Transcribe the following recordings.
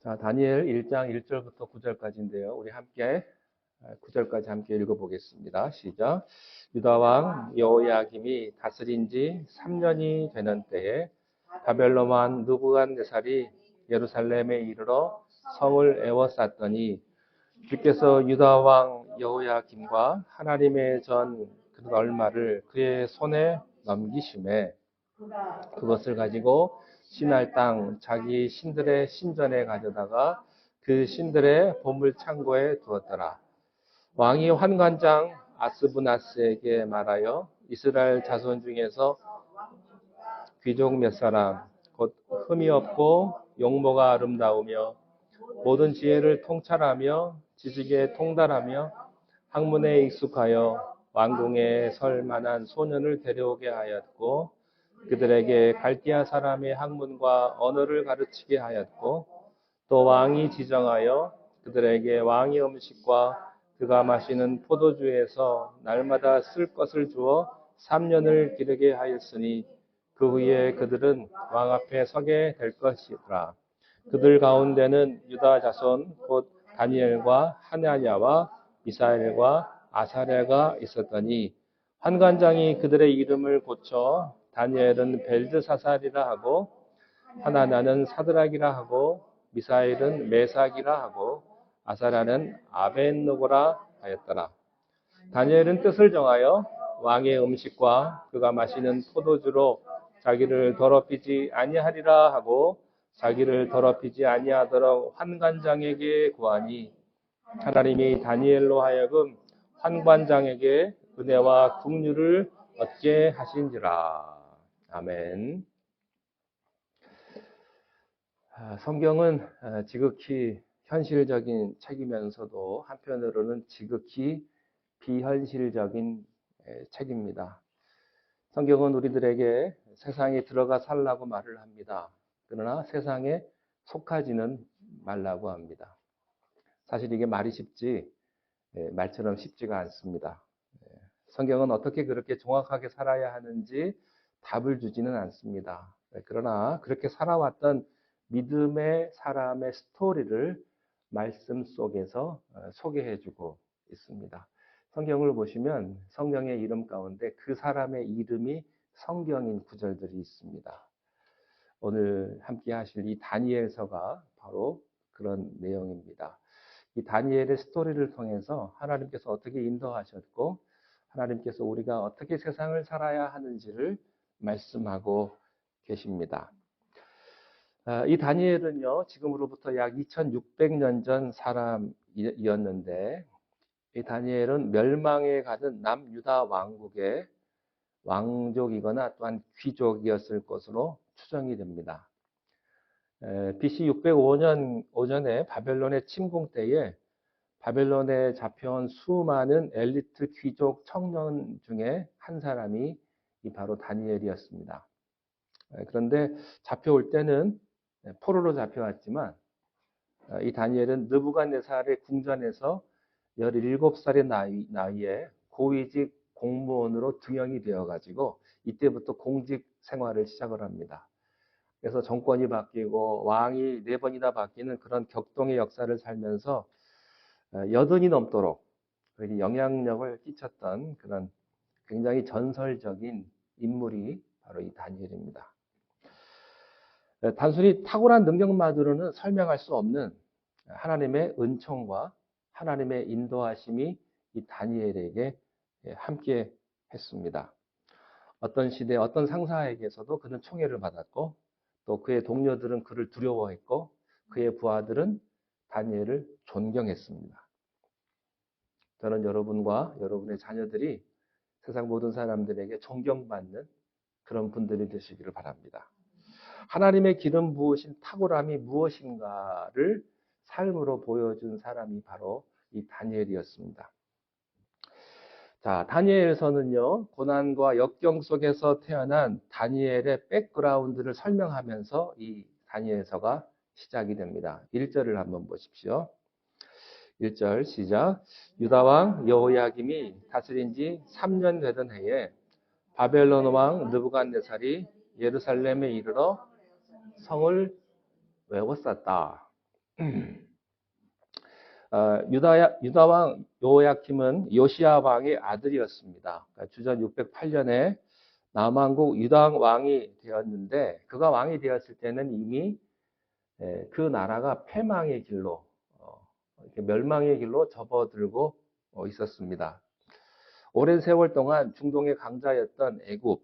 자, 다니엘 1장 1절부터 9절까지인데요. 우리 함께 9절까지 함께 읽어보겠습니다. 시작. 유다 왕 여호야김이 다스린 지 3년이 되는 때에 바벨론 왕 느부갓네살이 예루살렘에 이르러 성을 에워쌌더니 주께서 유다 왕 여호야김과 하나님의 전 그 얼마를 그의 손에 넘기심에 그것을 가지고 신할 땅 자기 신들의 신전에 가져다가 그 신들의 보물 창고에 두었더라. 왕이 환관장 아스부나스에게 말하여 이스라엘 자손 중에서 귀족 몇 사람 곧 흠이 없고 용모가 아름다우며 모든 지혜를 통찰하며 지식에 통달하며 학문에 익숙하여 왕궁에 설 만한 소년을 데려오게 하였고 그들에게 갈대아 사람의 학문과 언어를 가르치게 하였고 또 왕이 지정하여 그들에게 왕의 음식과 그가 마시는 포도주에서 날마다 쓸 것을 주어 3년을 기르게 하였으니 그 후에 그들은 왕 앞에 서게 될 것이더라. 그들 가운데는 유다 자손 곧 다니엘과 하나냐와 미사엘과 아사랴가 있었더니 환관장이 그들의 이름을 고쳐 다니엘은 벨드사살이라 하고 하나냐는 사드락이라 하고 미사엘은 메삭이라 하고 아사랴는 아벤노고라 하였더라. 다니엘은 뜻을 정하여 왕의 음식과 그가 마시는 포도주로 자기를 더럽히지 아니하리라 하고 자기를 더럽히지 아니하도록 환관장에게 구하니 하나님이 다니엘로 하여금 환관장에게 은혜와 긍휼을 얻게 하신지라. 아멘. 성경은 지극히 현실적인 책이면서도 한편으로는 지극히 비현실적인 책입니다. 성경은 우리들에게 세상에 들어가 살라고 말을 합니다. 그러나 세상에 속하지는 말라고 합니다. 사실 이게 말이 쉽지 말처럼 쉽지가 않습니다. 성경은 어떻게 그렇게 정확하게 살아야 하는지 답을 주지는 않습니다. 그러나 그렇게 살아왔던 믿음의 사람의 스토리를 말씀 속에서 소개해주고 있습니다. 성경을 보시면 성경의 이름 가운데 그 사람의 이름이 성경인 구절들이 있습니다. 오늘 함께 하실 이 다니엘서가 바로 그런 내용입니다. 이 다니엘의 스토리를 통해서 하나님께서 어떻게 인도하셨고 하나님께서 우리가 어떻게 세상을 살아야 하는지를 말씀하고 계십니다. 이 다니엘은요, 지금으로부터 약 2600년 전 사람이었는데 이 다니엘은 멸망에 가던 남유다 왕국의 왕족이거나 또한 귀족이었을 것으로 추정이 됩니다. BC 605년 오전에 바벨론의 침공 때에 바벨론에 잡혀온 수많은 엘리트 귀족 청년 중에 한 사람이 바로 다니엘이었습니다. 그런데 잡혀올 때는 포로로 잡혀왔지만 이 다니엘은 느부갓네살의 궁전에서 17살의 나이에 고위직 공무원으로 등용이 되어가지고 이때부터 공직 생활을 시작을 합니다. 그래서 정권이 바뀌고 왕이 4번이나 바뀌는 그런 격동의 역사를 살면서 80이 넘도록 영향력을 끼쳤던 그런 굉장히 전설적인 인물이 바로 이 다니엘입니다. 단순히 탁월한 능력만으로는 설명할 수 없는 하나님의 은총과 하나님의 인도하심이 이 다니엘에게 함께 했습니다. 어떤 시대, 어떤 상사에게서도 그는 총애를 받았고 또 그의 동료들은 그를 두려워했고 그의 부하들은 다니엘을 존경했습니다. 저는 여러분과 여러분의 자녀들이 세상 모든 사람들에게 존경받는 그런 분들이 되시기를 바랍니다. 하나님의 기름 부으신 탁월함이 무엇인가를 삶으로 보여준 사람이 바로 이 다니엘이었습니다. 자, 다니엘서는요, 고난과 역경 속에서 태어난 다니엘의 백그라운드를 설명하면서 이 다니엘서가 시작이 됩니다. 1절을 한번 보십시오. 1절 시작. 유다왕 여호야김이 다스린 지 3년 되던 해에 바벨론 왕 느부갓네살이 예루살렘에 이르러 성을 외워쌌다. 유다 왕 여호야킴은 요시야 왕의 아들이었습니다. 그러니까 주전 608년에 남왕국 유다 왕이 되었는데, 그가 왕이 되었을 때는 이미 그 나라가 패망의 길로, 이렇게 멸망의 길로 접어들고 있었습니다. 오랜 세월 동안 중동의 강자였던 애굽,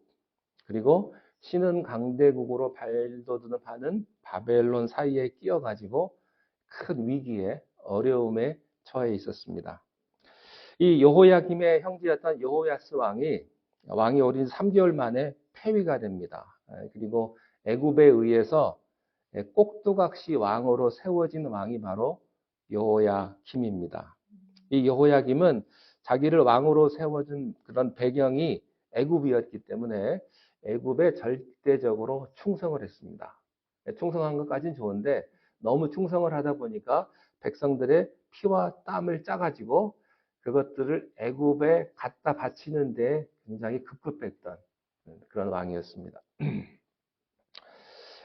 그리고 신흥 강대국으로 발돋움하는 바벨론 사이에 끼어가지고 큰 위기에, 어려움에 처해 있었습니다. 이 여호야김의 형제였던 여호야스 왕이 어린 3개월 만에 폐위가 됩니다. 그리고 애굽에 의해서 꼭두각시 왕으로 세워진 왕이 바로 여호야김입니다. 이 여호야김은 자기를 왕으로 세워준 그런 배경이 애굽이었기 때문에 애굽에 절대적으로 충성을 했습니다. 충성한 것까지는 좋은데 너무 충성을 하다 보니까 백성들의 피와 땀을 짜가지고 그것들을 애굽에 갖다 바치는 데 굉장히 급급했던 그런 왕이었습니다.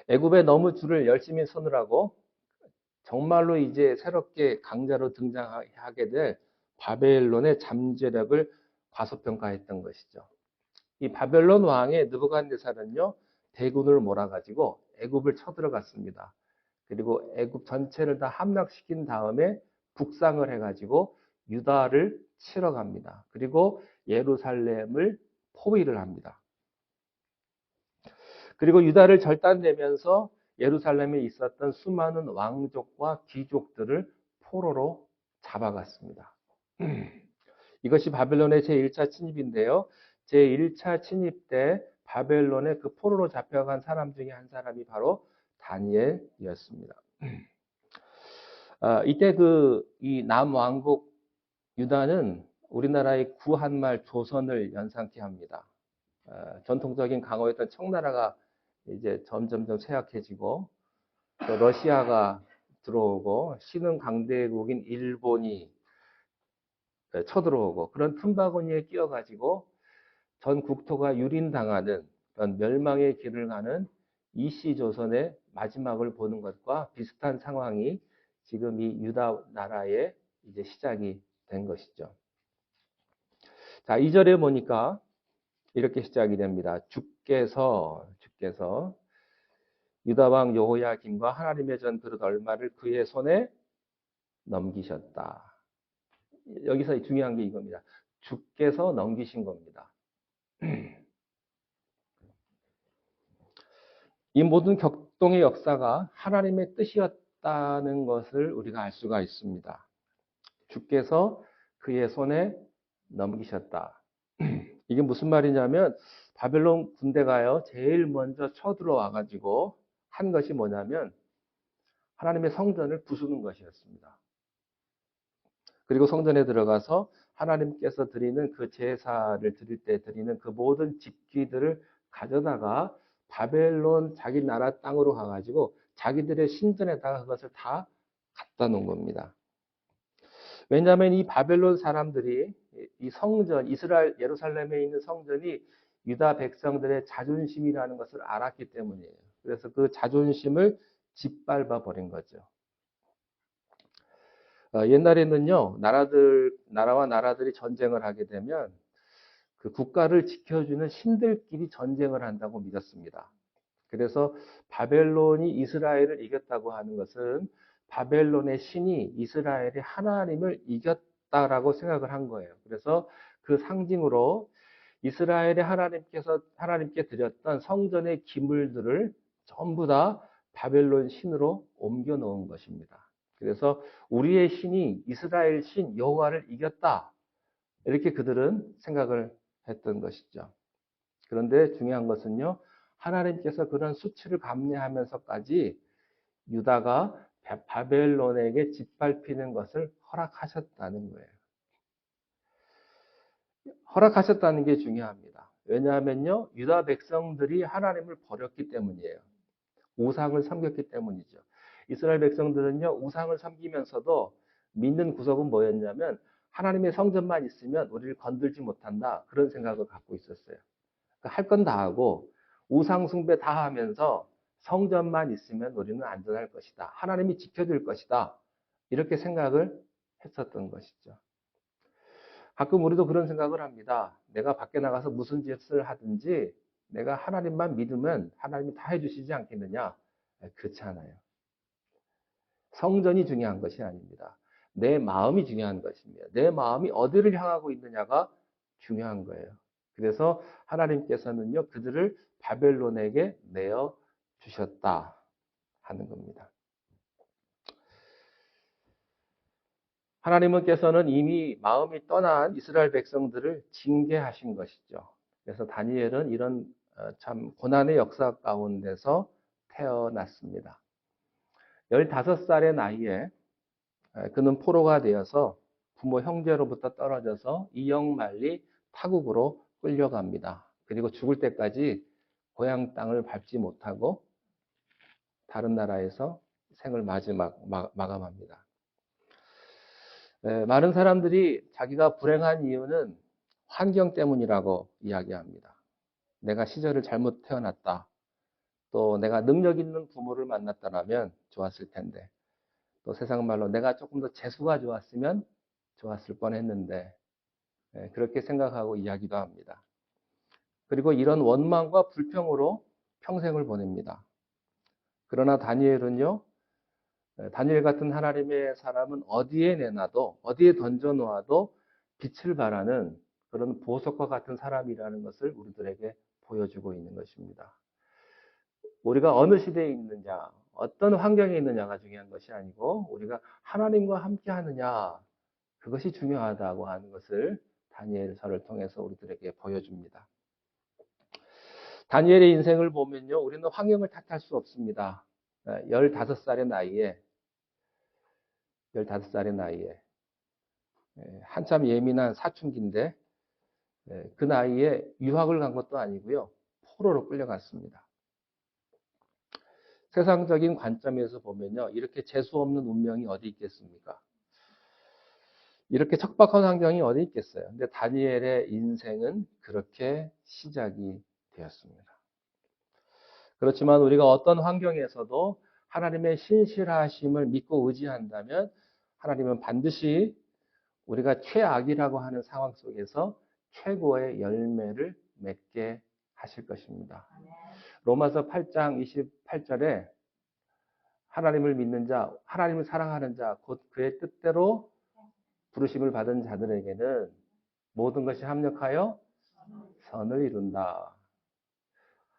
애굽에 너무 줄을 열심히 서느라고 정말로 이제 새롭게 강자로 등장하게 될 바벨론의 잠재력을 과소평가했던 것이죠. 이 바벨론 왕의 느부갓네살은요, 대군을 몰아가지고 애굽을 쳐들어갔습니다. 그리고 애굽 전체를 다 함락시킨 다음에 북상을 해가지고 유다를 치러 갑니다. 그리고 예루살렘을 포위를 합니다. 그리고 유다를 절단내면서 예루살렘에 있었던 수많은 왕족과 귀족들을 포로로 잡아갔습니다. 이것이 바벨론의 제1차 침입인데요. 제1차 침입 때 바벨론의 그 포로로 잡혀간 사람 중에 한 사람이 바로 다니엘이었습니다. 이때 이 남왕국 유다는 우리나라의 구한말 조선을 연상케 합니다. 전통적인 강호였던 청나라가 이제 점점점 쇠약해지고, 또 러시아가 들어오고, 신흥 강대국인 일본이 쳐들어오고, 그런 틈바구니에 끼어가지고 전 국토가 유린당하는 그런 멸망의 길을 가는 이시조선의 마지막을 보는 것과 비슷한 상황이 지금 이 유다 나라의 이제 시작이 된 것이죠. 자, 2절에 보니까 이렇게 시작이 됩니다. 주께서 유다 왕 여호야김과 하나님의 전 그릇 얼마를 그의 손에 넘기셨다. 여기서 중요한 게 이겁니다. 주께서 넘기신 겁니다. 이 모든 격동의 역사가 하나님의 뜻이었다는 것을 우리가 알 수가 있습니다. 주께서 그의 손에 넘기셨다. 이게 무슨 말이냐면, 바벨론 군대가요, 제일 먼저 쳐들어와가지고 한 것이 뭐냐면 하나님의 성전을 부수는 것이었습니다. 그리고 성전에 들어가서 하나님께서 드리는 그 제사를 드릴 때 드리는 그 모든 집기들을 가져다가 바벨론 자기 나라 땅으로 가가지고 자기들의 신전에다가 그것을 다 갖다 놓은 겁니다. 왜냐하면 이 바벨론 사람들이 이 성전, 이스라엘 예루살렘에 있는 성전이 유다 백성들의 자존심이라는 것을 알았기 때문이에요. 그래서 그 자존심을 짓밟아 버린 거죠. 옛날에는요, 나라와 나라들이 전쟁을 하게 되면 그 국가를 지켜주는 신들끼리 전쟁을 한다고 믿었습니다. 그래서 바벨론이 이스라엘을 이겼다고 하는 것은 바벨론의 신이 이스라엘의 하나님을 이겼다라고 생각을 한 거예요. 그래서 그 상징으로 이스라엘의 하나님께 드렸던 성전의 기물들을 전부 다 바벨론 신으로 옮겨 놓은 것입니다. 그래서 우리의 신이 이스라엘 신 여호와를 이겼다, 이렇게 그들은 생각을 했던 것이죠. 그런데 중요한 것은요, 하나님께서 그런 수치를 감내하면서까지 유다가 바벨론에게 짓밟히는 것을 허락하셨다는 거예요. 허락하셨다는 게 중요합니다. 왜냐하면요, 유다 백성들이 하나님을 버렸기 때문이에요. 우상을 섬겼기 때문이죠. 이스라엘 백성들은요, 우상을 섬기면서도 믿는 구석은 뭐였냐면 하나님의 성전만 있으면 우리를 건들지 못한다, 그런 생각을 갖고 있었어요. 할 건 다 하고 우상 숭배 다 하면서 성전만 있으면 우리는 안전할 것이다. 하나님이 지켜줄 것이다. 이렇게 생각을 했었던 것이죠. 가끔 우리도 그런 생각을 합니다. 내가 밖에 나가서 무슨 짓을 하든지 내가 하나님만 믿으면 하나님이 다 해주시지 않겠느냐? 그렇지 않아요. 성전이 중요한 것이 아닙니다. 내 마음이 중요한 것입니다. 내 마음이 어디를 향하고 있느냐가 중요한 거예요. 그래서 하나님께서는요, 그들을 바벨론에게 내어 주셨다 하는 겁니다. 하나님께서는 이미 마음이 떠난 이스라엘 백성들을 징계하신 것이죠. 그래서 다니엘은 이런 참 고난의 역사 가운데서 태어났습니다. 15살의 나이에 그는 포로가 되어서 부모 형제로부터 떨어져서 이역만리 타국으로 끌려갑니다. 그리고 죽을 때까지 고향 땅을 밟지 못하고 다른 나라에서 생을 마감합니다. 많은 사람들이 자기가 불행한 이유는 환경 때문이라고 이야기합니다. 내가 시절을 잘못 태어났다. 또 내가 능력 있는 부모를 만났다면 좋았을 텐데. 또 세상 말로 내가 조금 더 재수가 좋았으면 좋았을 뻔했는데. 그렇게 생각하고 이야기도 합니다. 그리고 이런 원망과 불평으로 평생을 보냅니다. 그러나 다니엘은요, 다니엘 같은 하나님의 사람은 어디에 내놔도, 어디에 던져놓아도 빛을 발하는 그런 보석과 같은 사람이라는 것을 우리들에게 보여주고 있는 것입니다. 우리가 어느 시대에 있느냐, 어떤 환경에 있느냐가 중요한 것이 아니고 우리가 하나님과 함께 하느냐, 그것이 중요하다고 하는 것을 다니엘서를 통해서 우리들에게 보여줍니다. 다니엘의 인생을 보면요, 우리는 환경을 탓할 수 없습니다. 15살의 나이에 한참 예민한 사춘기인데 그 나이에 유학을 간 것도 아니고요, 포로로 끌려갔습니다. 세상적인 관점에서 보면요, 이렇게 재수 없는 운명이 어디 있겠습니까? 이렇게 척박한 환경이 어디 있겠어요? 근데 다니엘의 인생은 그렇게 시작이 되었습니다. 그렇지만 우리가 어떤 환경에서도 하나님의 신실하심을 믿고 의지한다면 하나님은 반드시 우리가 최악이라고 하는 상황 속에서 최고의 열매를 맺게 하실 것입니다. 로마서 8장 28절에 하나님을 믿는 자, 하나님을 사랑하는 자, 곧 그의 뜻대로 부르심을 받은 자들에게는 모든 것이 합력하여 선을 이룬다.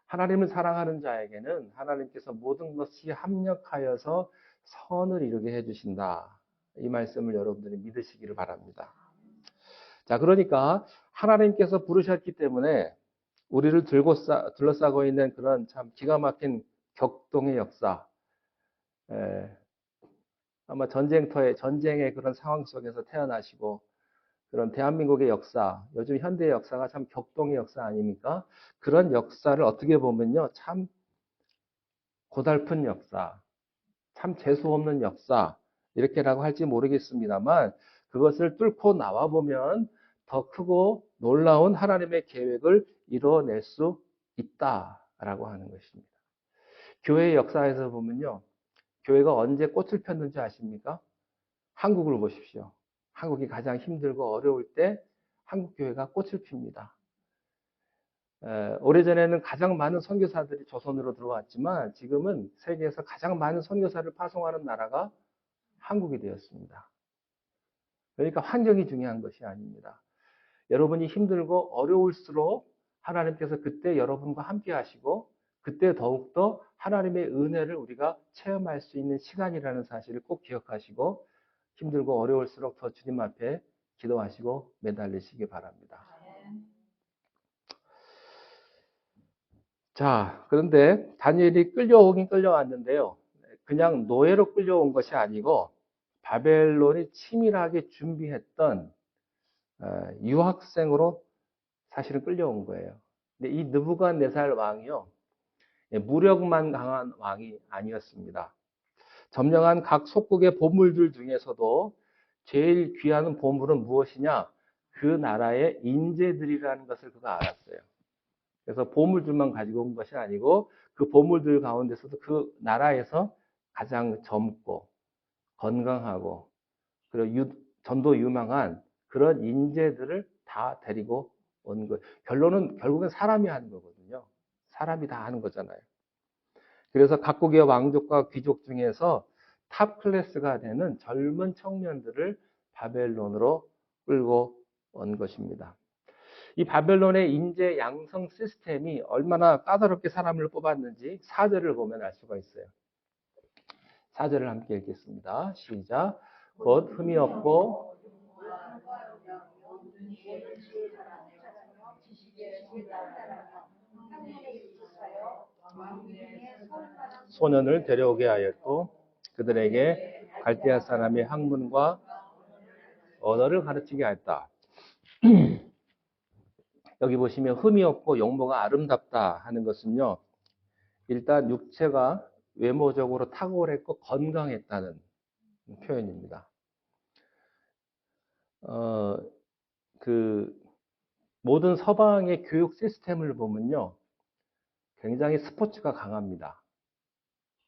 하나님을 사랑하는 자에게는 하나님께서 모든 것이 합력하여서 선을 이루게 해주신다. 이 말씀을 여러분들이 믿으시기를 바랍니다. 자, 그러니까 하나님께서 부르셨기 때문에 우리를 둘러싸고 있는 그런 참 기가 막힌 격동의 역사, 아마 전쟁의 그런 상황 속에서 태어나시고 그런 대한민국의 역사, 요즘 현대의 역사가 참 격동의 역사 아닙니까? 그런 역사를 어떻게 보면요, 참 고달픈 역사, 참 재수 없는 역사, 이렇게라고 할지 모르겠습니다만 그것을 뚫고 나와보면 더 크고 놀라운 하나님의 계획을 이뤄낼 수 있다라고 하는 것입니다. 교회의 역사에서 보면요, 교회가 언제 꽃을 폈는지 아십니까? 한국을 보십시오. 한국이 가장 힘들고 어려울 때 한국교회가 꽃을 핍니다. 오래전에는 가장 많은 선교사들이 조선으로 들어왔지만 지금은 세계에서 가장 많은 선교사를 파송하는 나라가 한국이 되었습니다. 그러니까 환경이 중요한 것이 아닙니다. 여러분이 힘들고 어려울수록 하나님께서 그때 여러분과 함께 하시고 그때 더욱더 하나님의 은혜를 우리가 체험할 수 있는 시간이라는 사실을 꼭 기억하시고 힘들고 어려울수록 더 주님 앞에 기도하시고 매달리시기 바랍니다. 자, 그런데 다니엘이 끌려오긴 끌려왔는데요. 그냥 노예로 끌려온 것이 아니고 바벨론이 치밀하게 준비했던 유학생으로 사실은 끌려온 거예요. 근데 이 느부갓네살 왕이요, 무력만 강한 왕이 아니었습니다. 점령한 각 속국의 보물들 중에서도 제일 귀한 보물은 무엇이냐? 그 나라의 인재들이라는 것을 그가 알았어요. 그래서 보물들만 가지고 온 것이 아니고 그 보물들 가운데서도 그 나라에서 가장 젊고 건강하고 그리고 전도 유망한 그런 인재들을 다 데리고 온 거예요. 결국엔 사람이 하는 거거든요. 사람이 다 하는 거잖아요. 그래서 각국의 왕족과 귀족 중에서 탑 클래스가 되는 젊은 청년들을 바벨론으로 끌고 온 것입니다. 이 바벨론의 인재 양성 시스템이 얼마나 까다롭게 사람을 뽑았는지 4절을 보면 알 수가 있어요. 4절을 함께 읽겠습니다. 시작. 곧 흠이 없고 소년을 데려오게 하였고 그들에게 갈대아 사람의 학문과 언어를 가르치게 하였다. 여기 보시면 흠이 없고 용모가 아름답다 하는 것은요. 일단 육체가 외모적으로 탁월했고 건강했다는 표현입니다. 그 모든 서방의 교육 시스템을 보면요. 굉장히 스포츠가 강합니다.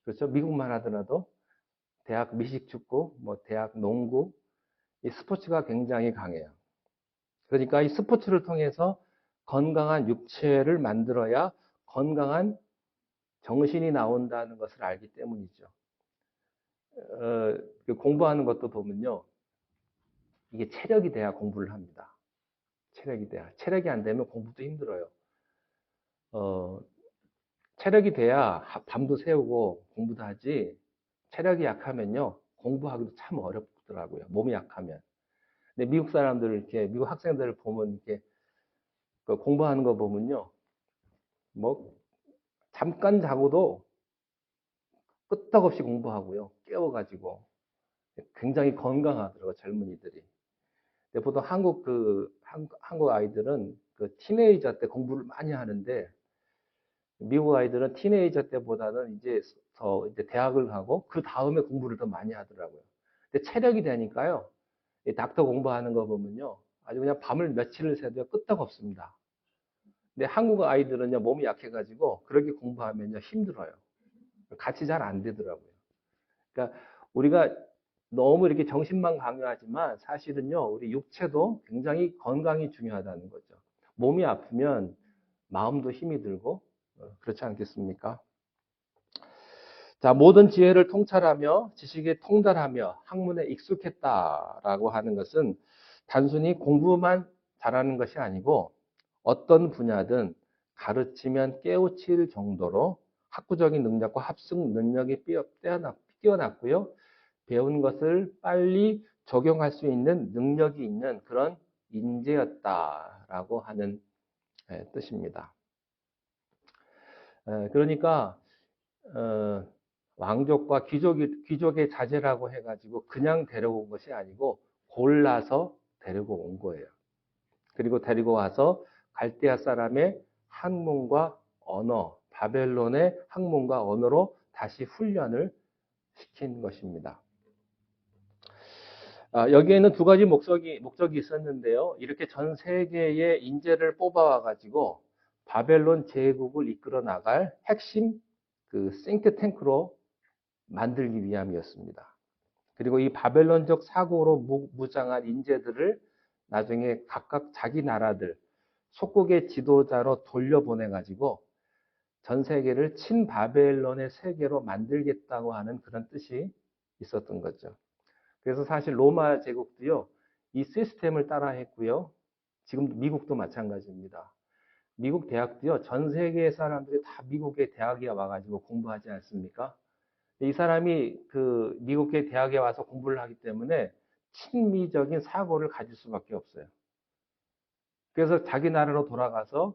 그렇죠? 미국만 하더라도 대학 미식축구, 대학 농구, 이 스포츠가 굉장히 강해요. 그러니까 이 스포츠를 통해서 건강한 육체를 만들어야 건강한 정신이 나온다는 것을 알기 때문이죠. 공부하는 것도 보면요. 이게 체력이 돼야 공부를 합니다. 체력이 돼야. 체력이 안 되면 공부도 힘들어요. 체력이 돼야 밤도 새우고 공부도 하지, 체력이 약하면요. 공부하기도 참 어렵더라고요. 몸이 약하면. 근데 미국 사람들, 미국 학생들을 보면, 공부하는 거 보면요. 잠깐 자고도 끄떡없이 공부하고요. 깨워가지고. 굉장히 건강하더라고요, 젊은이들이. 근데 보통 한국 아이들은 티네이저 때 공부를 많이 하는데, 미국 아이들은 티네이저 때보다는 이제 대학을 가고, 그 다음에 공부를 더 많이 하더라고요. 근데 체력이 되니까요, 이 닥터 공부하는 거 보면요, 아주 그냥 밤을 며칠을 새도 끄떡없습니다. 근데 한국 아이들은요, 몸이 약해가지고, 그렇게 공부하면요, 힘들어요. 같이 잘 안 되더라고요. 그러니까 우리가 너무 이렇게 정신만 강요하지만 사실은요, 우리 육체도 굉장히 건강이 중요하다는 거죠. 몸이 아프면 마음도 힘이 들고, 그렇지 않겠습니까? 자, 모든 지혜를 통찰하며 지식에 통달하며 학문에 익숙했다라고 하는 것은 단순히 공부만 잘하는 것이 아니고 어떤 분야든 가르치면 깨우칠 정도로 학구적인 능력과 합숙 능력이 뛰어났고요. 배운 것을 빨리 적용할 수 있는 능력이 있는 그런 인재였다라고 하는 뜻입니다. 그러니까 왕족과 귀족의 자제라고 해가지고 그냥 데려온 것이 아니고 골라서 데리고 온 거예요. 그리고 데리고 와서 갈대아 사람의 학문과 언어, 바벨론의 학문과 언어로 다시 훈련을 시킨 것입니다. 여기에는 두 가지 목적이 있었는데요. 이렇게 전 세계의 인재를 뽑아와가지고 바벨론 제국을 이끌어 나갈 핵심 싱크탱크로 만들기 위함이었습니다. 그리고 이 바벨론적 사고로 무장한 인재들을 나중에 각각 자기 나라들, 속국의 지도자로 돌려보내가지고 전 세계를 친바벨론의 세계로 만들겠다고 하는 그런 뜻이 있었던 거죠. 그래서 사실 로마 제국도요, 이 시스템을 따라 했고요. 지금 미국도 마찬가지입니다. 미국 대학도요, 전 세계 사람들이 다 미국의 대학에 와가지고 공부하지 않습니까? 이 사람이 미국의 대학에 와서 공부를 하기 때문에 친미적인 사고를 가질 수밖에 없어요. 그래서 자기 나라로 돌아가서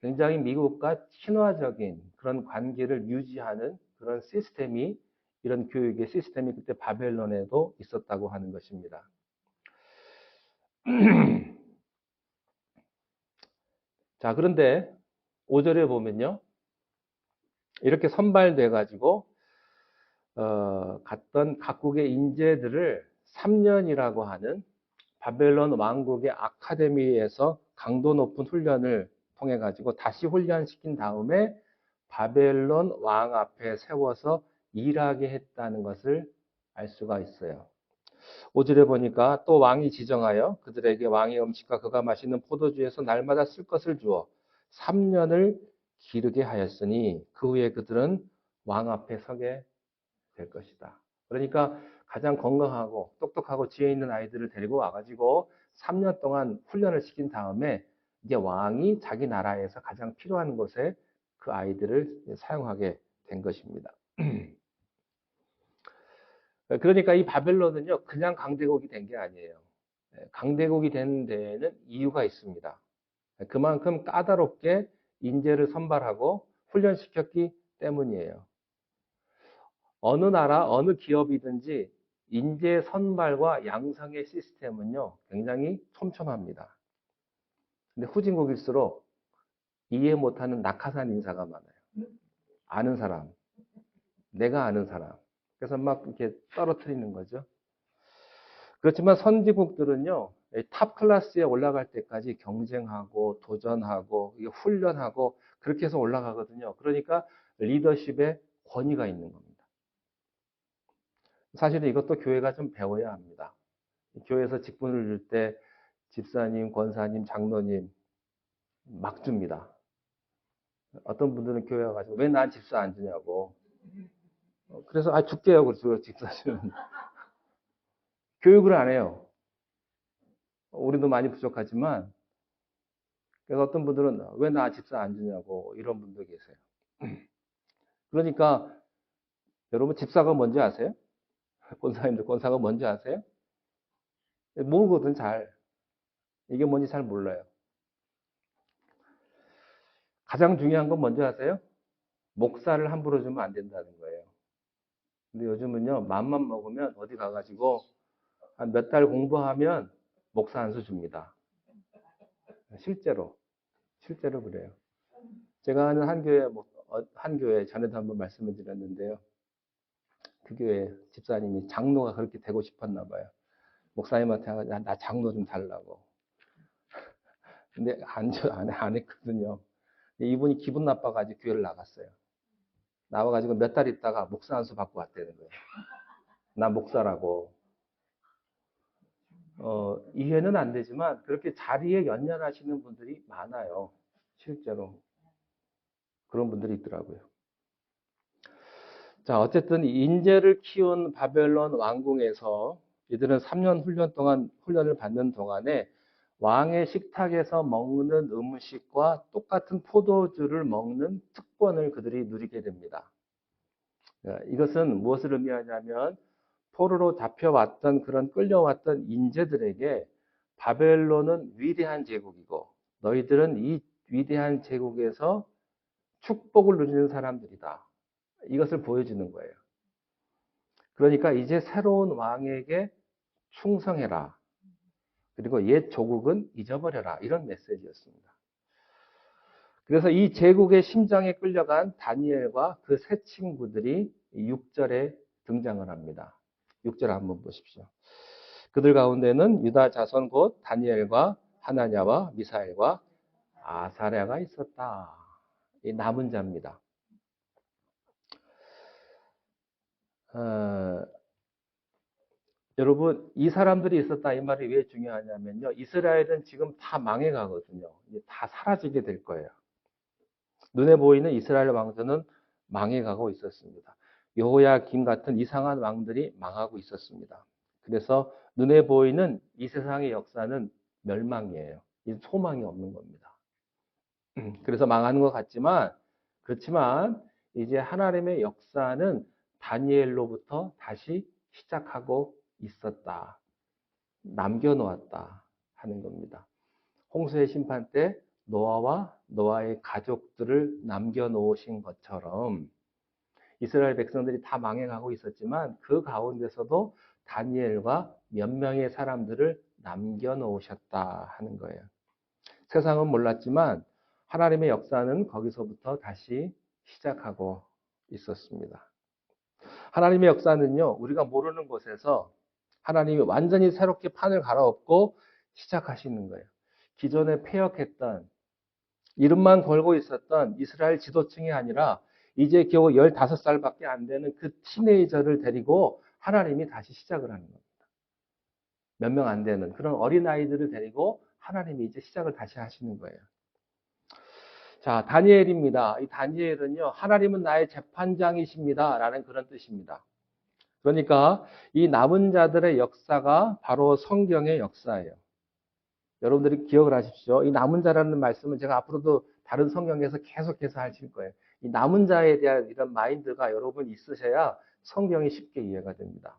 굉장히 미국과 친화적인 그런 관계를 유지하는 그런 시스템이, 이런 교육의 시스템이 그때 바벨론에도 있었다고 하는 것입니다. 자, 그런데 5절에 보면요. 이렇게 선발돼가지고 갔던 각국의 인재들을 3년이라고 하는 바벨론 왕국의 아카데미에서 강도 높은 훈련을 통해 가지고 다시 훈련시킨 다음에 바벨론 왕 앞에 세워서 일하게 했다는 것을 알 수가 있어요. 5절에 보니까 또 왕이 지정하여 그들에게 왕의 음식과 그가 마시는 포도주에서 날마다 쓸 것을 주어 3년을 기르게 하였으니 그 후에 그들은 왕 앞에 서게 될 것이다. 그러니까 가장 건강하고 똑똑하고 지혜 있는 아이들을 데리고 와가지고 3년 동안 훈련을 시킨 다음에 이제 왕이 자기 나라에서 가장 필요한 곳에 그 아이들을 사용하게 된 것입니다. 그러니까 이 바벨론은요, 그냥 강대국이 된 게 아니에요. 강대국이 된 데에는 이유가 있습니다. 그만큼 까다롭게 인재를 선발하고 훈련시켰기 때문이에요. 어느 나라, 어느 기업이든지 인재 선발과 양성의 시스템은요, 굉장히 촘촘합니다. 근데 후진국일수록 이해 못하는 낙하산 인사가 많아요. 아는 사람, 내가 아는 사람. 그래서 막 이렇게 떨어뜨리는 거죠. 그렇지만 선진국들은요, 탑 클래스에 올라갈 때까지 경쟁하고 도전하고 훈련하고 그렇게 해서 올라가거든요. 그러니까 리더십에 권위가 있는 겁니다. 사실은 이것도 교회가 좀 배워야 합니다. 교회에서 직분을 줄 때 집사님, 권사님, 장로님 막 줍니다. 어떤 분들은 교회 와가지고 왜 난 집사 안 주냐고. 그래서 줄게요. 그래서 집사님은 교육을 안 해요. 우리도 많이 부족하지만 그래서 어떤 분들은 왜 나 집사 안 주냐고 이런 분도 계세요. 그러니까 여러분 집사가 뭔지 아세요? 권사님들 권사가 뭔지 아세요? 모르거든 잘. 이게 뭔지 잘 몰라요. 가장 중요한 건 뭔지 아세요? 목사를 함부로 주면 안 된다는 거예요. 근데 요즘은요, 맘만 먹으면 어디 가가지고 한 몇 달 공부하면 목사 안수 줍니다. 실제로 그래요. 제가 아는 한 교회 전에도 한번 말씀을 드렸는데요. 그 교회 집사님이 장로가 그렇게 되고 싶었나 봐요. 목사님한테 나 장로 좀 달라고. 근데 안 했거든요. 이분이 기분 나빠가지고 교회를 나갔어요. 나와가지고 몇 달 있다가 목사 안수 받고 왔다는 거예요. 나 목사라고. 이해는 안 되지만 그렇게 자리에 연연하시는 분들이 많아요. 실제로. 그런 분들이 있더라고요. 자, 어쨌든 인재를 키운 바벨론 왕궁에서 이들은 3년 훈련 동안 훈련을 받는 동안에 왕의 식탁에서 먹는 음식과 똑같은 포도주를 먹는 특권을 그들이 누리게 됩니다. 이것은 무엇을 의미하냐면 포로로 잡혀왔던 그런 끌려왔던 인재들에게 바벨론은 위대한 제국이고 너희들은 이 위대한 제국에서 축복을 누리는 사람들이다. 이것을 보여주는 거예요. 그러니까 이제 새로운 왕에게 충성해라. 그리고 옛 조국은 잊어버려라. 이런 메시지였습니다. 그래서 이 제국의 심장에 끌려간 다니엘과 그 세 친구들이 6절에 등장을 합니다. 6절 한번 보십시오. 그들 가운데는 유다 자손 곧 다니엘과 하나냐와 미사엘과 아사랴가 있었다. 이 남은 자입니다. 여러분, 이 사람들이 있었다 이 말이 왜 중요하냐면요. 이스라엘은 지금 다 망해가거든요. 다 사라지게 될 거예요. 눈에 보이는 이스라엘 왕조는 망해가고 있었습니다. 여호야김 같은 이상한 왕들이 망하고 있었습니다. 그래서 눈에 보이는 이 세상의 역사는 멸망이에요. 소망이 없는 겁니다. 그래서 망하는 것 같지만 그렇지만 이제 하나님의 역사는 다니엘로부터 다시 시작하고 있었다. 남겨놓았다 하는 겁니다. 홍수의 심판 때 노아와 노아의 가족들을 남겨놓으신 것처럼 이스라엘 백성들이 다 망해가고 있었지만 그 가운데서도 다니엘과 몇 명의 사람들을 남겨놓으셨다 하는 거예요. 세상은 몰랐지만 하나님의 역사는 거기서부터 다시 시작하고 있었습니다. 하나님의 역사는요, 우리가 모르는 곳에서 하나님이 완전히 새롭게 판을 갈아엎고 시작하시는 거예요. 기존에 패역했던 이름만 걸고 있었던 이스라엘 지도층이 아니라 이제 겨우 15살밖에 안 되는 그 티네이저를 데리고 하나님이 다시 시작을 하는 겁니다. 몇 명 안 되는 그런 어린아이들을 데리고 하나님이 이제 시작을 다시 하시는 거예요. 자, 다니엘입니다. 이 다니엘은요, 하나님은 나의 재판장이십니다. 라는 그런 뜻입니다. 그러니까 이 남은 자들의 역사가 바로 성경의 역사예요. 여러분들이 기억을 하십시오. 이 남은 자라는 말씀은 제가 앞으로도 다른 성경에서 계속해서 하실 거예요. 이 남은 자에 대한 이런 마인드가 여러분 있으셔야 성경이 쉽게 이해가 됩니다.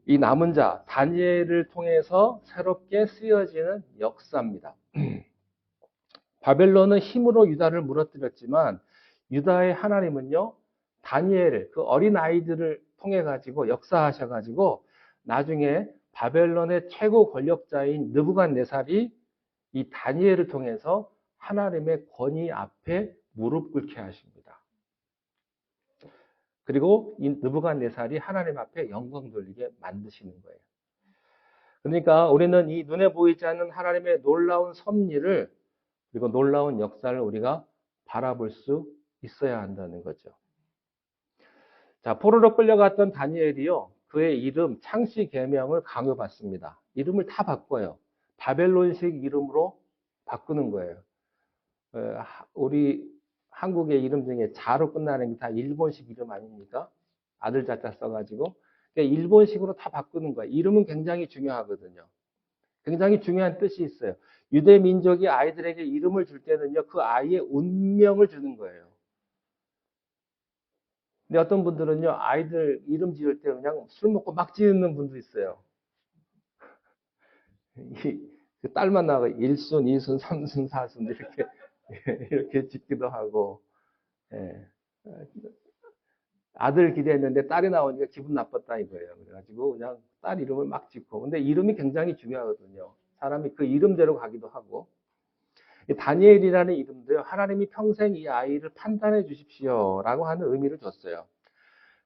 이 남은 자, 다니엘을 통해서 새롭게 쓰여지는 역사입니다. 바벨론은 힘으로 유다를 무너뜨렸지만 유다의 하나님은요, 다니엘, 그 어린 아이들을 통해 가지고 역사하셔 가지고 나중에 바벨론의 최고 권력자인 느부갓네살이 이 다니엘을 통해서 하나님의 권위 앞에 무릎 꿇게 하십니다. 그리고 이 느부갓네살이 하나님 앞에 영광 돌리게 만드시는 거예요. 그러니까 우리는 이 눈에 보이지 않는 하나님의 놀라운 섭리를 그리고 놀라운 역사를 우리가 바라볼 수 있어야 한다는 거죠. 자, 포로로 끌려갔던 다니엘이요. 그의 이름 창씨 계명을 강요받습니다. 이름을 다 바꿔요. 바벨론식 이름으로 바꾸는 거예요. 우리 한국의 이름 중에 자로 끝나는 게 다 일본식 이름 아닙니까? 아들 자자 써가지고. 그러니까 일본식으로 다 바꾸는 거예요. 이름은 굉장히 중요하거든요. 굉장히 중요한 뜻이 있어요. 유대 민족이 아이들에게 이름을 줄 때는요, 그 아이의 운명을 주는 거예요. 근데 어떤 분들은요, 아이들 이름 지을 때 그냥 술 먹고 막 지으는 분도 있어요. 그 딸만 나가 1순, 2순, 3순, 4순 이렇게 이렇게 짓기도 하고, 예. 아들 기대했는데 딸이 나오니까 기분 나빴다 이거예요. 그래가지고 그냥 딸 이름을 막 짓고. 근데 이름이 굉장히 중요하거든요. 사람이 그 이름대로 가기도 하고. 다니엘이라는 이름도요, 하나님이 평생 이 아이를 판단해 주십시오라고 하는 의미를 줬어요.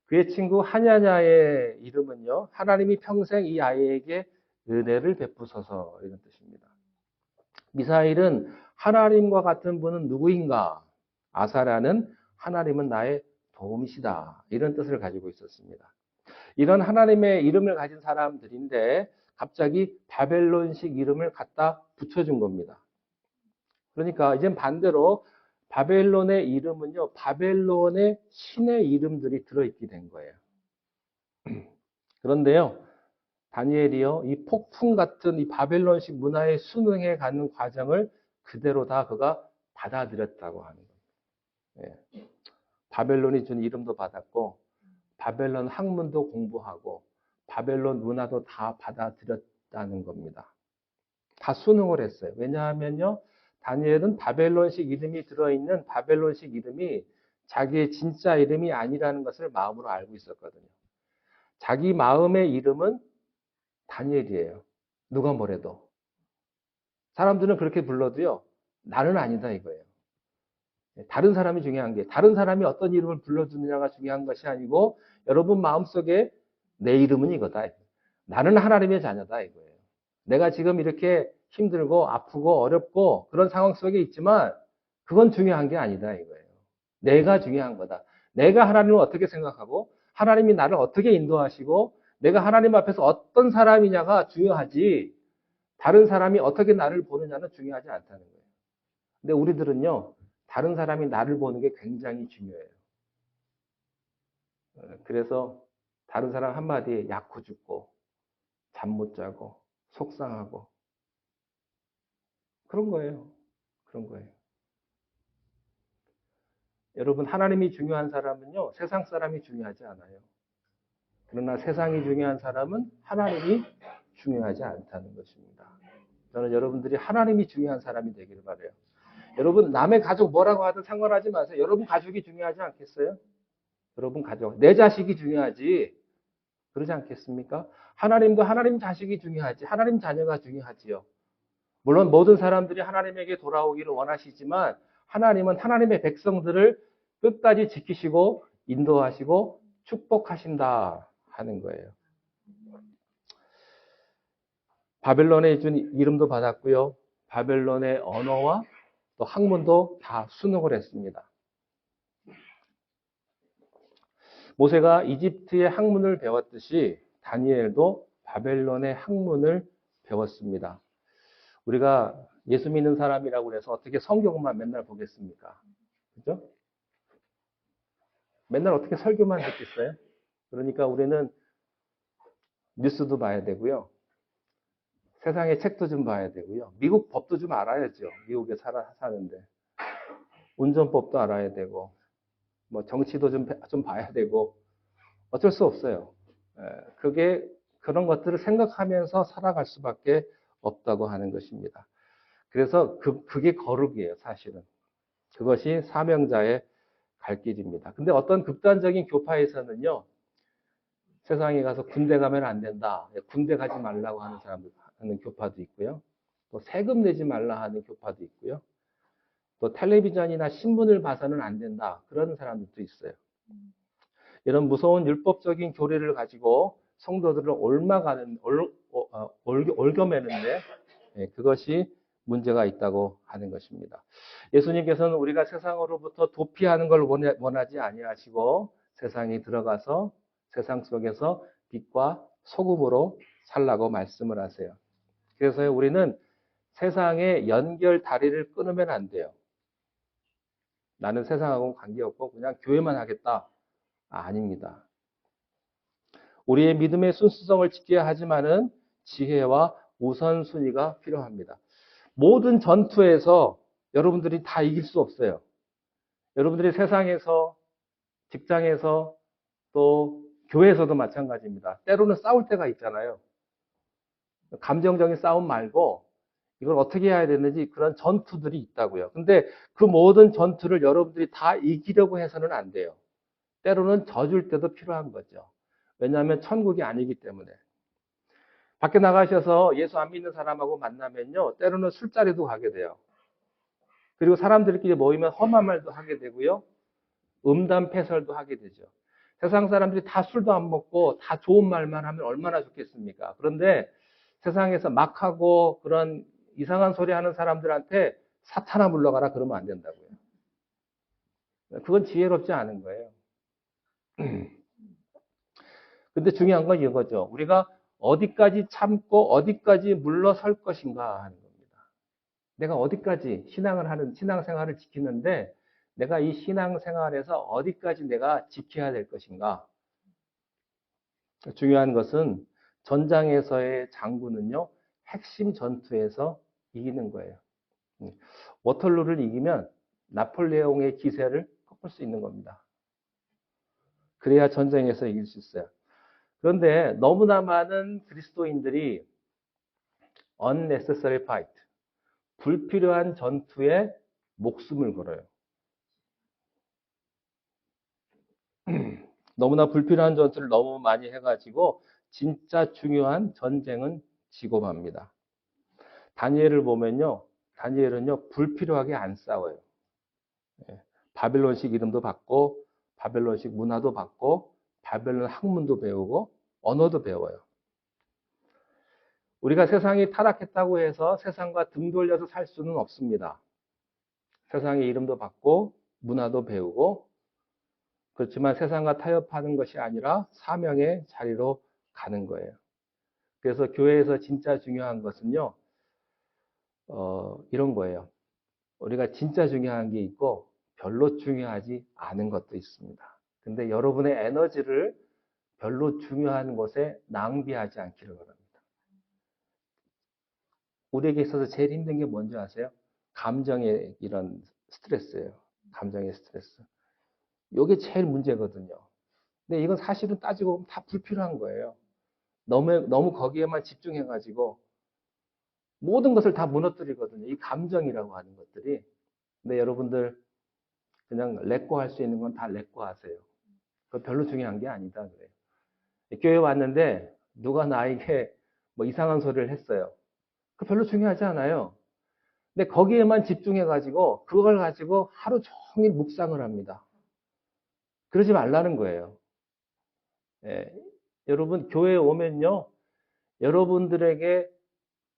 그의 친구 하냐냐의 이름은요, 하나님이 평생 이 아이에게 은혜를 베푸소서 이런 뜻입니다. 미사일은 하나님과 같은 분은 누구인가? 아사라는 하나님은 나의 도움이시다. 이런 뜻을 가지고 있었습니다. 이런 하나님의 이름을 가진 사람들인데 갑자기 바벨론식 이름을 갖다 붙여준 겁니다. 그러니까 이젠 반대로 바벨론의 이름은요, 바벨론의 신의 이름들이 들어있게 된 거예요. 그런데요, 다니엘이요, 이 폭풍 같은 이 바벨론식 문화에 순응해 가는 과정을 그대로 다 그가 받아들였다고 하는 거예요. 예. 바벨론이 준 이름도 받았고, 바벨론 학문도 공부하고, 바벨론 문화도 다 받아들였다는 겁니다. 다 순응을 했어요. 왜냐하면요, 다니엘은 바벨론식 이름이 들어있는 바벨론식 이름이 자기의 진짜 이름이 아니라는 것을 마음으로 알고 있었거든요. 자기 마음의 이름은 다니엘이에요. 누가 뭐래도. 사람들은 그렇게 불러도요, 나는 아니다 이거예요. 다른 사람이 중요한 게, 다른 사람이 어떤 이름을 불러주느냐가 중요한 것이 아니고, 여러분 마음속에 내 이름은 이거다. 나는 하나님의 자녀다 이거예요. 내가 지금 이렇게 힘들고 아프고 어렵고 그런 상황 속에 있지만, 그건 중요한 게 아니다 이거예요. 내가 중요한 거다. 내가 하나님을 어떻게 생각하고, 하나님이 나를 어떻게 인도하시고, 내가 하나님 앞에서 어떤 사람이냐가 중요하지, 다른 사람이 어떻게 나를 보느냐는 중요하지 않다는 거예요. 근데 우리들은요, 다른 사람이 나를 보는 게 굉장히 중요해요. 그래서 다른 사람 한마디에 약호 죽고, 잠 못 자고, 속상하고, 그런 거예요. 그런 거예요. 여러분, 하나님이 중요한 사람은요, 세상 사람이 중요하지 않아요. 그러나 세상이 중요한 사람은 하나님이 중요하지 않다는 것입니다. 저는 여러분들이 하나님이 중요한 사람이 되기를 바라요. 여러분, 남의 가족 뭐라고 하든 상관하지 마세요. 여러분 가족이 중요하지 않겠어요? 여러분 가족, 내 자식이 중요하지. 그러지 않겠습니까? 하나님도 하나님 자식이 중요하지. 하나님 자녀가 중요하지요. 물론 모든 사람들이 하나님에게 돌아오기를 원하시지만 하나님은 하나님의 백성들을 끝까지 지키시고 인도하시고 축복하신다 하는 거예요. 바벨론에 준 이름도 받았고요. 바벨론의 언어와 또 학문도 다 순응을 했습니다. 모세가 이집트의 학문을 배웠듯이 다니엘도 바벨론의 학문을 배웠습니다. 우리가 예수 믿는 사람이라고 해서 어떻게 성경만 맨날 보겠습니까? 그죠? 맨날 어떻게 설교만 듣겠어요? 그러니까 우리는 뉴스도 봐야 되고요. 세상의 책도 좀 봐야 되고요. 미국 법도 좀 알아야죠. 미국에 사는데. 운전법도 알아야 되고, 뭐 정치도 좀 봐야 되고, 어쩔 수 없어요. 그게 그런 것들을 생각하면서 살아갈 수밖에 없다고 하는 것입니다. 그래서 그게 거룩이에요, 사실은. 그것이 사명자의 갈 길입니다. 근데 어떤 극단적인 교파에서는요, 세상에 가서 군대 가면 안 된다. 군대 가지 말라고 하는 사람들, 하는 교파도 있고요. 또 세금 내지 말라 하는 교파도 있고요. 또 텔레비전이나 신문을 봐서는 안 된다. 그런 사람들도 있어요. 이런 무서운 율법적인 교리를 가지고 성도들을 올겨매는데 그것이 문제가 있다고 하는 것입니다. 예수님께서는 우리가 세상으로부터 도피하는 걸 원하지 아니하시고 세상에 들어가서 세상 속에서 빛과 소금으로 살라고 말씀을 하세요. 그래서 우리는 세상의 연결 다리를 끊으면 안 돼요. 나는 세상하고는 관계없고 그냥 교회만 하겠다. 아닙니다. 우리의 믿음의 순수성을 지켜야 하지만은 지혜와 우선순위가 필요합니다. 모든 전투에서 여러분들이 다 이길 수 없어요. 여러분들이 세상에서, 직장에서, 또 교회에서도 마찬가지입니다. 때로는 싸울 때가 있잖아요. 감정적인 싸움 말고 이걸 어떻게 해야 되는지 그런 전투들이 있다고요. 근데 그 모든 전투를 여러분들이 다 이기려고 해서는 안 돼요. 때로는 져줄 때도 필요한 거죠. 왜냐하면 천국이 아니기 때문에. 밖에 나가셔서 예수 안 믿는 사람하고 만나면요, 때로는 술자리도 가게 돼요. 그리고 사람들끼리 모이면 험한 말도 하게 되고요, 음담패설도 하게 되죠. 세상 사람들이 다 술도 안 먹고 다 좋은 말만 하면 얼마나 좋겠습니까? 그런데 세상에서 막 하고 그런 이상한 소리 하는 사람들한테 사탄아 물러가라 그러면 안 된다고요. 그건 지혜롭지 않은 거예요. 근데 중요한 건 이거죠. 우리가 어디까지 참고 어디까지 물러설 것인가 하는 겁니다. 내가 어디까지 신앙생활을 지키는데 내가 이 신앙생활에서 어디까지 내가 지켜야 될 것인가. 중요한 것은 전장에서의 장군은요, 핵심 전투에서 이기는 거예요. 워털루를 이기면 나폴레옹의 기세를 꺾을 수 있는 겁니다. 그래야 전쟁에서 이길 수 있어요. 그런데 너무나 많은 그리스도인들이 unnecessary fight, 불필요한 전투에 목숨을 걸어요. 너무나 불필요한 전투를 너무 많이 해가지고 진짜 중요한 전쟁은 지고 맙니다. 다니엘을 보면요, 다니엘은요 불필요하게 안 싸워요. 바벨론식 이름도 받고 바벨론식 문화도 받고 바벨론 학문도 배우고 언어도 배워요. 우리가 세상이 타락했다고 해서 세상과 등 돌려서 살 수는 없습니다. 세상의 이름도 받고 문화도 배우고 그렇지만 세상과 타협하는 것이 아니라 사명의 자리로 가는 거예요. 그래서 교회에서 진짜 중요한 것은요, 이런 거예요. 우리가 진짜 중요한 게 있고 별로 중요하지 않은 것도 있습니다. 근데 여러분의 에너지를 별로 중요한 곳에 낭비하지 않기를 바랍니다. 우리에게 있어서 제일 힘든 게 뭔지 아세요? 감정의 이런 스트레스예요. 감정의 스트레스. 이게 제일 문제거든요. 근데 이건 사실은 따지고 보면 다 불필요한 거예요. 너무 거기에만 집중해가지고 모든 것을 다 무너뜨리거든요. 이 감정이라고 하는 것들이. 근데 여러분들 그냥 렛고 할 수 있는 건 다 렛고 하세요. 그거 별로 중요한 게 아니다 그래요. 교회 왔는데 누가 나에게 뭐 이상한 소리를 했어요. 그 별로 중요하지 않아요. 근데 거기에만 집중해가지고 그걸 가지고 하루 종일 묵상을 합니다. 그러지 말라는 거예요. 예, 여러분 교회에 오면요, 여러분들에게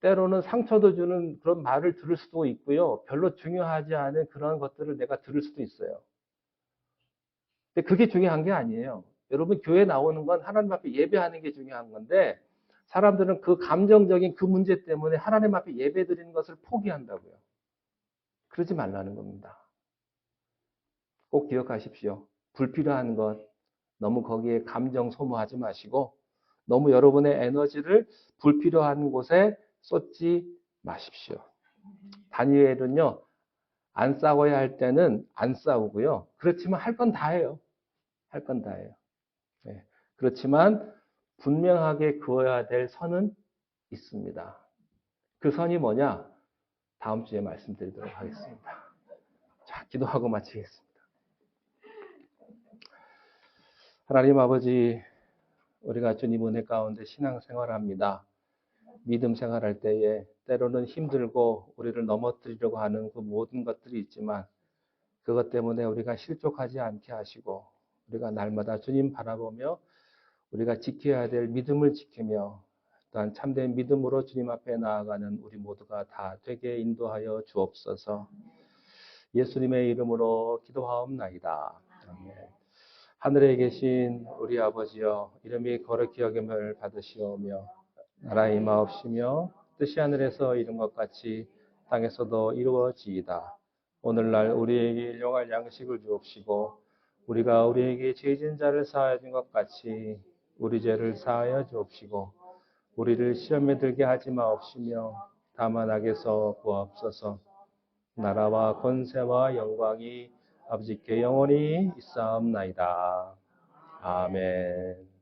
때로는 상처도 주는 그런 말을 들을 수도 있고요. 별로 중요하지 않은 그런 것들을 내가 들을 수도 있어요. 근데 그게 중요한 게 아니에요. 여러분, 교회 나오는 건 하나님 앞에 예배하는 게 중요한 건데, 사람들은 그 감정적인 그 문제 때문에 하나님 앞에 예배 드리는 것을 포기한다고요. 그러지 말라는 겁니다. 꼭 기억하십시오. 불필요한 것, 너무 거기에 감정 소모하지 마시고, 너무 여러분의 에너지를 불필요한 곳에 쏟지 마십시오. 다니엘은요, 안 싸워야 할 때는 안 싸우고요. 그렇지만 할 건 다 해요. 할 건 다 해요. 네. 그렇지만 분명하게 그어야 될 선은 있습니다. 그 선이 뭐냐? 다음 주에 말씀드리도록 하겠습니다. 자, 기도하고 마치겠습니다. 하나님 아버지, 우리가 주님 은혜 가운데 신앙생활합니다. 믿음 생활할 때에 때로는 힘들고 우리를 넘어뜨리려고 하는 그 모든 것들이 있지만 그것 때문에 우리가 실족하지 않게 하시고 우리가 날마다 주님 바라보며 우리가 지켜야 될 믿음을 지키며 또한 참된 믿음으로 주님 앞에 나아가는 우리 모두가 다 되게 인도하여 주옵소서. 예수님의 이름으로 기도하옵나이다. 아멘. 하늘에 계신 우리 아버지여, 이름이 거룩히 여김을 받으시오며 나라의 임하옵시며 뜻이 하늘에서 이룬 것 같이 땅에서도 이루어지이다. 오늘날 우리에게 일용할 양식을 주옵시고 우리가 우리에게 죄진 자를 사하여 준 것 같이 우리 죄를 사하여 주옵시고 우리를 시험에 들게 하지 마옵시며 다만 악에서 구하옵소서. 나라와 권세와 영광이 아버지께 영원히 있사옵나이다. 아멘.